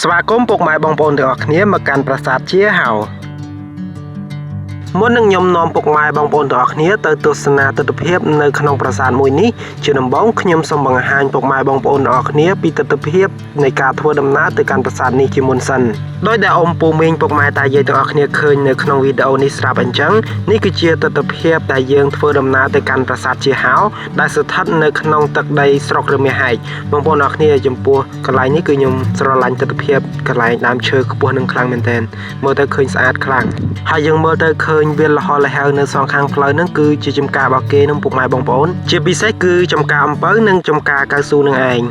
ស្វាគមន៍ពុកម៉ែបងប្អូនទាំងអស់គ្នាមកកាន់ប្រាសាទជាហៅមុននឹងខ្ញុំនាំពុកម៉ែបងប្អូនទាំងអស់គ្នាទៅទស្សនាទិដ្ឋភាពនៅក្នុងប្រាសាទមួយនេះជាដំបូងខ្ញុំសូមបង្ហាញពុកម៉ែបងប្អូនទាំងអស់គ្នាពីទិដ្ឋភាពនៃការធ្វើដំណើរទៅកាន់ប្រាសាទនេះជាមុនសិនដោយដែលអ៊ំពូមីងពុកម៉ែតាយាយទាំងអស់គ្នាឃើញនៅក្នុងវីដេអូនេះស្រាប់អញ្ចឹងនេះគឺជាទិដ្ឋភាពដែលយើងធ្វើដំណើរទៅកាន់ប្រាសាទជាហៅដែលស្ថិតនៅក្នុងទឹកដីស្រុករមាសហែកបងប្អូនទាំងអស់គ្នាចំពោះកន្លែងនេះគឺខ្ញុំស្រឡាញ់ទិដ្ឋភាពកន្លែងដើមឈើខ្ពស់និងខ្លាំងមែនទែនមើលទៅឃើញស្អាតខ្លាំងហើយយើងមើលទៅឃើញវាលហោលហែវនៅសងខាងផ្លូវហ្នឹងគឺជាចំការរបស់គេនឹងពុកម៉ែបងប្អូនជាពិសេសគឺចំការអំពៅនិងចំការកៅស៊ូនឹងឯង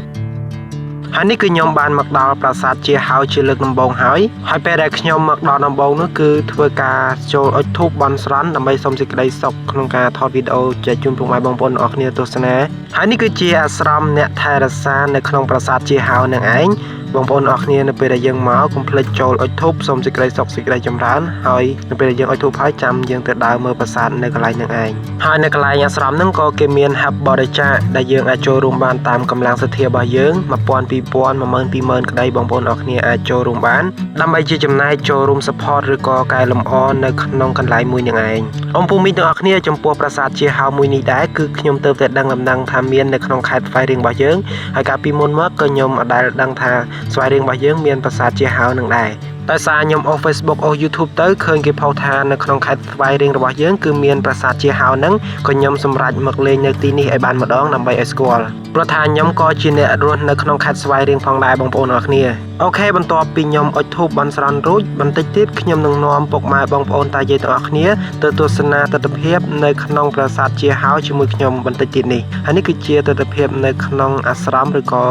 ហើយនេះគឺខ្ញុំបានមកដល់ប្រាសាទជាហៅជាលើកដំបូងហើយពេលដែលខ្ញុំមកដល់ដំបូងនោះគឺធ្វើការចូលអុជធូបបន់ស្រន់ដើម្បីសូមសេចក្តីសុខក្នុងការថតវីដេអូចែកជូនពុកម៉ែបងប្អូនទាំងអស់គ្នាទស្សនាហើយនេះគឺជាអាស្រមអ្នកថែរក្សានៅក្នុងប្រាសាទជាហៅនឹងឯងបងប្អូនអរគ្នានៅពេលដែលយើងមកកុំភ្លេចចូលអុជធូបសូមសេចក្តីសុខសេចក្តីចម្រើនហើយនៅពេលដែលយើងអុជធូបហើយចាំយើងទៅដើរមើលប្រាសាទនៅកន្លែងនឹងឯងហើយនៅកន្លែងអាស្រមហ្នឹងក៏គេមានហັບបរិច្ចាគដែលយើងអាចចូលរួមបានតាមកម្លាំងសទ្ធារបស់យើង1000 2000 10000 20000ក្តីបងប្អូនអរគ្នាអាចចូលរួមបានដើម្បីជាចំណែកចូលរួម support ឬក៏កែលម្អនៅក្នុងកន្លែងមួយនឹងឯងអ៊ំពូមីងទាំងអស់គ្នាចំពោះប្រាសាទជាហៅមួយនេះដែរគឺខ្ញុំទៅតែដឹងដំណឹងថាមាននៅក្នុងខេត្តស្វាយរៀងរបស់យើងហើយកាលពីមុនមកក៏ខ្ញុំអត់ដែលដឹងថាស្វាយរៀងរបស់យើងមានប្រាសាទជាហៅនឹងដែរតែសារខ្ញុំអូស Facebook អូស YouTube ទៅឃើញគេផុសថានៅក្នុងខេត្តស្វាយរៀងរបស់យើងគឺមានប្រាសាទជាហៅហ្នឹងក៏ខ្ញុំសម្រេចមកលេងនៅទីនេះឲ្យបានម្ដងដើម្បីឲ្យស្គាល់ព្រោះថាខ្ញុំក៏ជាអ្នករស់នៅក្នុងខេត្តស្វាយរៀងផងដែរបងប្អូនអរគ្នាអូខេបន្ទាប់ពីខ្ញុំអុជធូបបន់ស្រន់រួចបន្តិចទៀតខ្ញុំនឹងនាំពុកម៉ែបងប្អូនតាយាយទាំងអស់គ្នាទៅទស្សនាទិដ្ឋភាពនៅក្នុងប្រាសាទជាហៅជាមួយខ្ញុំបន្តិចទៀតនេះហើយនេះគឺជាទិដ្ឋភាពនៅក្នុងអាស្រមឬក៏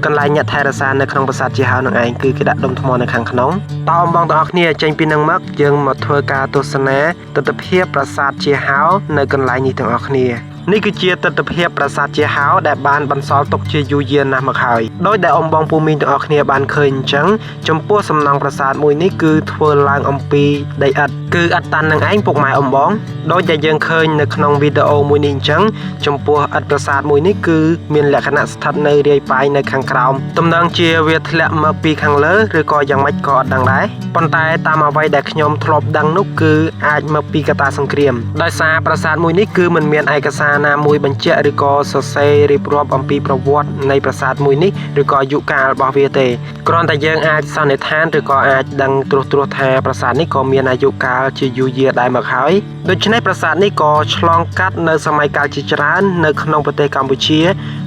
កន្លែងអ្នកថែរក្សានៅក្នុងប្រាសាទជាហៅនឹងឯងគឺគេដាក់ដុំថ្មនៅខាងក្នុងតើបងប្អូនទាំងអស់គ្នាចេញពីនឹងមកយើងមកធ្វើការទស្សនាទិដ្ឋភាពប្រាសាទជាហៅនៅកន្លែងនេះទាំងអស់គ្នានេះគឺជាទិដ្ឋភាពប្រាសាទជាហៅដែលបានបន្សល់ទុកជាយូរយារណាស់មកហើយដោយដែលបងពូមីងទាំងអស់គ្នាបានឃើញអញ្ចឹងចំពោះសំណង់ប្រាសាទមួយនេះគឺធ្វើឡើងអំពីដីឥដ្ឋគឺឥដ្ឋតាន់នឹងឯងពុកម៉ែបងដោយដែលយើងឃើញនៅក្នុងវីដេអូមួយនេះអញ្ចឹងចំពោះឥដ្ឋប្រាសាទមួយនេះគឺមានលក្ខណៈស្ថិតនៅរាយប៉ាយនៅខាងក្រោមតំណងជាវាធ្លាក់មកពីខាងលើឬក៏យ៉ាងម៉េចក៏អត់ដឹងដែរប៉ុន្តែតាមអ្វីដែលខ្ញុំធ្លាប់ដឹងនោះគឺអាចមកពីកត្តាសង្គ្រាមដោយសារប្រាសាទមួយនេះគឺមិនមានឯកសារណាមួយបញ្ជាក់ឬក៏សរសេររៀបរាប់អំពីប្រវត្តិនៃប្រាសាទមួយនេះឬក៏អាយុកាលរបស់វាទេគ្រាន់តែយើងអាចសន្និដ្ឋានឬក៏អាចដឹងត្រួសថាប្រាសាទនេះក៏មានអាយុកាលជាយូរយារដែរមកហើយដូច្នេះប្រាសាទនេះក៏ឆ្លងកាត់នៅសម័យកាលជាច្រើននៅក្នុងប្រទេសកម្ពុជា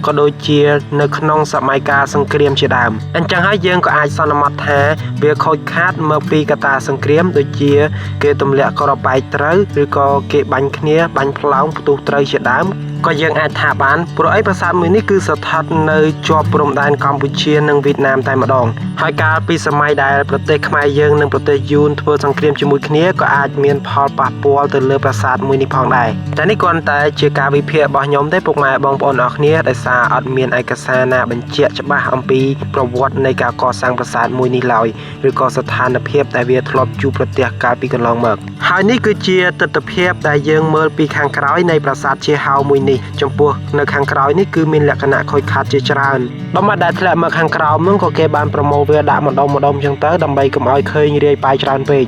ក៏ដូចជានៅក្នុងសម័យកាលសង្គ្រាមជាដើមអញ្ចឹងហើយយើងក៏អាចសន្មតថាវាខូចខាតមកពីកត្តាសង្គ្រាមដូចជាគេទម្លាក់គ្រាប់បែកត្រូវឬក៏គេបាញ់គ្នាបាញ់ផ្លោងផ្ទុះត្រូវជាដើមក៏យើងអាចថាបានព្រោះអីប្រាសាទមួយនេះគឺស្ថិតនៅជាប់ព្រំដែនកម្ពុជានិងវៀតណាមតែម្ដងហើយកាលពីសម័យដែលប្រទេសខ្មែរយើងនិងប្រទេសយួនធ្វើសង្គ្រាមជាមួយគ្នាក៏អាចមានផលប៉ះពាល់ទៅលើប្រាសាទមួយនេះផងដែរតែនេះគ្រាន់តែជាការវិភាគរបស់ខ្ញុំទេពុកម៉ែបងប្អូនអរគ្នាដោយសារអត់មានឯកសារណាបញ្ជាក់ច្បាស់អំពីប្រវត្តិនៃការកសាងប្រាសាទមួយនេះឡើយឬក៏ស្ថានភាពដែលវាធ្លាប់ជួបប្រទះកាលពីកន្លងមកហើយនេះគឺជាទិដ្ឋភាពដែលយើងមើលពីខាងក្រោយនៃប្រាសាទជាហៅមួយនេះចំពោះនៅខាងក្រោយនេះគឺមានលក្ខណៈខូចខាតជាច្រើនដំណាក់ដែលធ្លាក់មកខាងក្រោមនោះក៏គេបានប្រមូលវាដាក់ម្ដុំអញ្ចឹងទៅដើម្បីកុំឲ្យឃើញរាយប៉ាយច្រើនពេក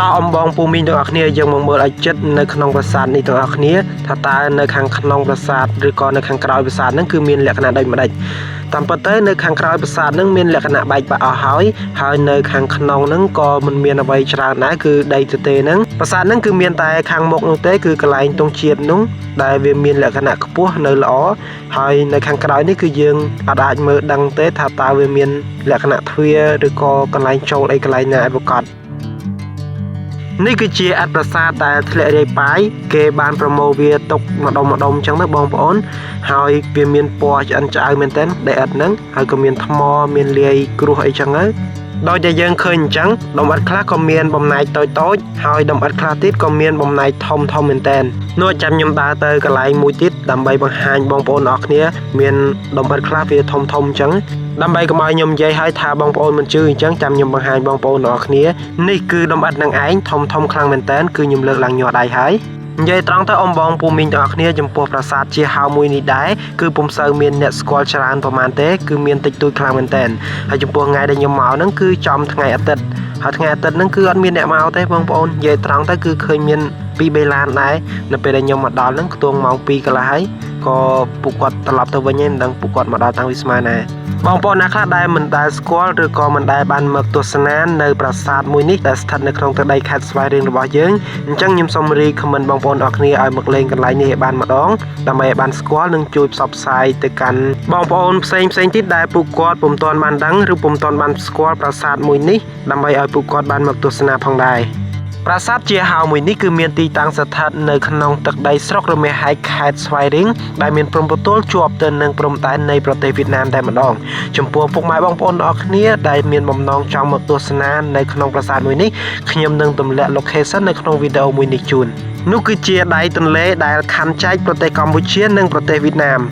តើអំបងពូមីងទាំងអស់គ្នាយើងមកមើលឲ្យចិត្តនៅក្នុងប្រាសាទនេះទាំងអស់គ្នាថាតើនៅខាងក្នុងប្រាសាទឬក៏នៅខាងក្រោយប្រាសាទហ្នឹងគឺមានលក្ខណៈដូចម្ដេចតាមពិតទៅនៅខាងក្រោយប្រាសាទហ្នឹងមានលក្ខណៈបែកបាក់អស់ហើយនៅខាងក្នុងហ្នឹងក៏មិនមានអ្វីច្រើនដែរគឺដីទទេហ្នឹងប្រាសាទហ្នឹងគឺមានតែខាងមុខនោះទេគឺកន្លែងទង់ជាតិនោះដែលវាមានលក្ខណៈខ្ពស់នៅល្អហើយនៅខាងក្រោយនេះគឺយើងអាចមើលដឹងទេថាតើវាមានលក្ខណៈទ្វារឬក៏កន្លែងចូលអីកន្លែងណាឲ្យប្រកបនេះគឺជាឥដ្ឋប្រាសាទដែលធ្លាក់រាយប៉ាយគេបានប្រមូលវាទុកម្ដុំអញ្ចឹងទៅបងប្អូនហើយវាមានពណ៌ឆ្អិនឆ្អៅមែនទែនដីឥដ្ឋហ្នឹងហើយក៏មានថ្មមានលាយគ្រួសអីចឹងទៅដោយដែលយើងឃើញអញ្ចឹងដុំឥដ្ឋខ្លះក៏មានបំណែកតូចហើយដុំឥដ្ឋខ្លះទៀតក៏មានបំណែកធំមែនទែននោះចាំខ្ញុំដើរទៅកន្លែងមួយទៀតដើម្បីបង្ហាញបងប្អូនអរគ្នាមានដុំឥដ្ឋខ្លះវាធំអញ្ចឹងដើម្បីកុំឲ្យខ្ញុំនិយាយឲ្យថាបងប្អូនមិនជឿអញ្ចឹងចាំខ្ញុំបង្ហាញបងប្អូនទាំងអស់គ្នានេះគឺដុំឥដ្ឋនឹងឯងធំខ្លាំងមែនតើគឺខ្ញុំលើកឡើងញ័រដៃហើយ និយាយត្រង់ទៅអំបងពូមីងទាំងអស់គ្នាចំពោះប្រាសាទជាហៅមួយនេះដែរគឺពុំសូវមានអ្នកស្គាល់ច្រើនប្រហែលទេគឺមានតិចតួចខ្លាំងមែនទែនហើយចំពោះថ្ងៃដែលខ្ញុំមកហ្នឹងគឺចំថ្ងៃអាទិត្យហើយថ្ងៃអាទិត្យហ្នឹងគឺអត់មានអ្នកមកទេបងប្អូននិយាយត្រង់ទៅគឺឃើញមាន2-3ឡានដែរនៅពេលដែលខ្ញុំមកដល់ហ្នឹងខ្ទង់ម៉ោង2កន្លះហើយក៏ពួកគាត់ត្រឡប់ទៅវិញឯងមិនដឹងពួកគាត់មកដល់តាំងពីស្មានណាបងប្អូនណាខ្លះដែលមិនដែលស្គាល់ឬក៏មិនដែលបានមកទស្សនានៅប្រាសាទមួយនេះដែលស្ថិតនៅក្នុងទឹកដីខេត្តស្វាយរៀងរបស់យើងអញ្ចឹងខ្ញុំសូមរីខមមិនបងប្អូនអរគ្នាឲ្យមកលេងកន្លែងនេះឲ្យបានម្ដងដើម្បីឲ្យបានស្គាល់និងជួយផ្សព្វផ្សាយទៅកាន់បងប្អូនផ្សេងទៀតដែលពួកគាត់ពុំទាន់បានដឹងឬពុំទាន់បានស្គាល់ប្រាសាទមួយនេះដើម្បីឲ្យពួកគាត់បានមកទស្សនាផងដែរប្រាសាទជាហៅមួយនេះគឺមានទីតាំងស្ថិតនៅក្នុងទឹកដីស្រុករមាសហែកខេត្តស្វាយរៀងដែលមានព្រំប្រទល់ជាប់ទៅនឹងព្រំដែននៃប្រទេសវៀតណាមតែម្ដងចំពោះពុកម៉ែបងប្អូនទាំងអស់គ្នាដែលមានបំណងចង់មកទស្សនានៅក្នុងប្រាសាទមួយនេះខ្ញុំនឹងទម្លាក់ location នៅក្នុងវីដេអូមួយនេះជូននោះគឺជាដៃទន្លេដែលខណ្ឌចែកប្រទេសកម្ពុជានិងប្រទេសវៀតណាម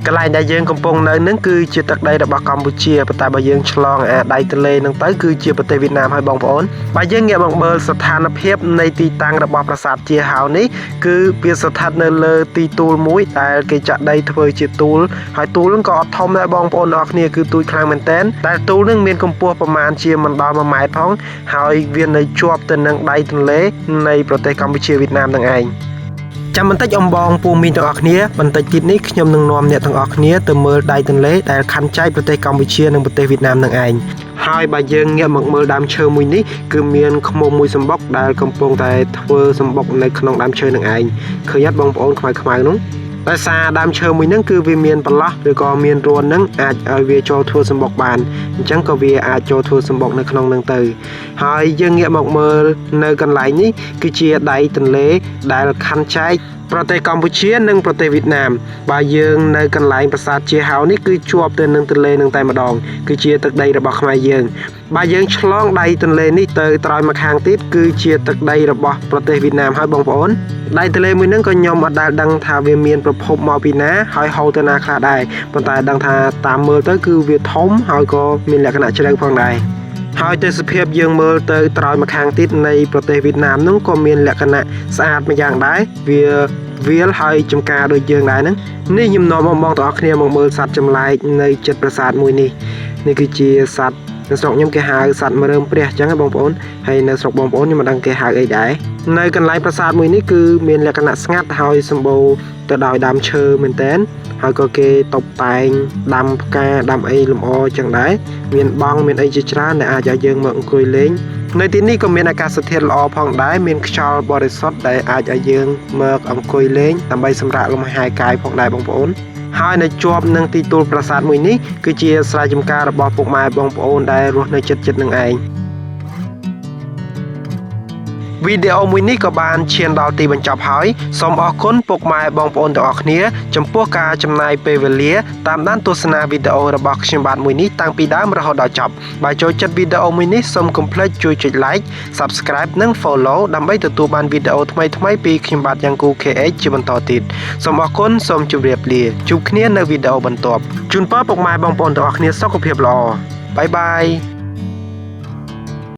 កន្លែងដែលយើងកំពុងនៅនឹងគឺជាទឹកដីរបស់កម្ពុជាប៉ុន្តែបើយើងឆ្លងដៃទន្លេនឹងទៅគឺជាប្រទេសវៀតណាមហើយបងប្អូនបើយើងងាកមកមើលស្ថានភាពនៃទីតាំងរបស់ប្រាសាទជាហៅនេះគឺវាស្ថិតនៅលើទីទួលមួយដែលគេចាក់ដីធ្វើជាទួលហើយទួលនឹងក៏អត់ធំដែរបងប្អូនអរគ្នាគឺទូចខ្លាំងមែនតើតែទួលនឹងមានកម្ពស់ប្រមាណជាមិនដល់1ម៉ែត្រផងហើយវានៅជាប់ទៅនឹងដៃទន្លេនៃប្រទេសកម្ពុជាវៀតណាមនឹងឯងចាំបន្តិចអំបងពូមីងទាំងអស់គ្នាបន្តិចទៀតនេះខ្ញុំនឹងនាំអ្នកទាំងអស់គ្នាទៅមើលដៃទន្លេដែលខណ្ឌចែកប្រទេសកម្ពុជានិងប្រទេសវៀតណាមនឹងឯងហើយបើយើងងាកមកមើលដើមឈើមួយនេះគឺមានឃ្មុំមួយសម្បុកដែលកំពុងតែធ្វើសម្បុកនៅក្នុងដើមឈើនឹងឯងឃើញអត់បងប្អូនខ្មៅនោះដោយសារដើមឈើមួយហ្នឹងគឺវាមានបន្លោះឬក៏មានរួនហ្នឹងអាចឲ្យវាចូលធ្វើសម្បុកបានអញ្ចឹងក៏វាអាចចូលធ្វើសម្បុកនៅក្នុងហ្នឹងទៅហើយយើងងាកមកមើលនៅកន្លែងនេះគឺជាដៃទន្លេដែលខណ្ឌចែកប្រទេសកម្ពុជានិងប្រទេសវៀតណាមបើយើងនៅកន្លែងប្រាសាទជាហៅនេះគឺជាប់ទៅនឹងទន្លេនឹងតែម្ដងគឺជាទឹកដីរបស់ខ្មែរយើងបើយើងឆ្លងដៃទន្លេនេះទៅត្រើយមកខាងទៀតគឺជាទឹកដីរបស់ប្រទេសវៀតណាមហើយបងប្អូនដៃទន្លេមួយហ្នឹងក៏ខ្ញុំអត់ដែលដឹងថាវាមានប្រភពមកពីណាហើយហូរទៅណាខ្លះដែរប៉ុន្តែដឹងថាតាមមើលទៅគឺវាធំហើយក៏មានលក្ខណៈជ្រៅផងដែរហើយទេសភាពយើងមើលទៅត្រើយមកខាងទៀតនៃប្រទេសវៀតណាមនោះក៏មានលក្ខណៈស្អាតម្យ៉ាងដែរវាវាលហើយចំការដូចយើងដែរហ្នឹងនេះខ្ញុំនាំបងទាំងអស់គ្នាមកមើលសត្វចម្លែកនៅជិតប្រាសាទមួយនេះគឺជាសត្វនៅស្រុកខ្ញុំគេហៅសត្វមរើមព្រះអញ្ចឹងបងប្អូនហើយនៅស្រុកបងប្អូនខ្ញុំមិនដឹងគេហៅអីដែរនៅកន្លែងប្រាសាទមួយនេះគឺមានលក្ខណៈស្ងាត់ហើយសម្បូរទៅដោយដើមឈើមែនតើហើយក៏គេតុបតែងដាំផ្កាដាំអីលម្អអញ្ចឹងដែរមានបង់មានអីជាច្រើនដែលអាចឲ្យយើងមកអង្គុយលេងនៅទីនេះក៏មានអាកាសធាតុល្អផងដែរមានខ្យល់បរិសុទ្ធដែលអាចឲ្យយើងមកអង្គុយលេងដើម្បីសម្រាកលំហែកាយផងដែរបងប្អូនហើយនៅជាប់នឹងទីទួលប្រាសាទមួយនេះគឺជាស្រែចម្ការរបស់ពុកម៉ែបងប្អូនដែលរស់នៅជិតនឹងឯងវីដេអូមួយនេះក៏បានឈានដល់ទីបញ្ចប់ហើយសូមអរគុណពុកម៉ែបងប្អូនទាំងអស់គ្នាចំពោះការចំណាយពេលវេលាតាមដានទស្សនាវីដេអូរបស់ខ្ញុំបាទមួយនេះតាំងពីដើមរហូតដល់ចប់បើចូលចិត្តវីដេអូមួយនេះសូមកុំភ្លេចជួយចុច like Subscribe និង Follow ដើម្បីទទួលបានវីដេអូថ្មីៗពីខ្ញុំបាទយ៉ាងគូ KH ជាបន្តទៀតសូមអរគុណសូមជម្រាបលាជួបគ្នានៅវីដេអូបន្ទាប់ជូនពរពុកម៉ែបងប្អូនទាំងអស់គ្នាសុខភាពល្អបាយបាយ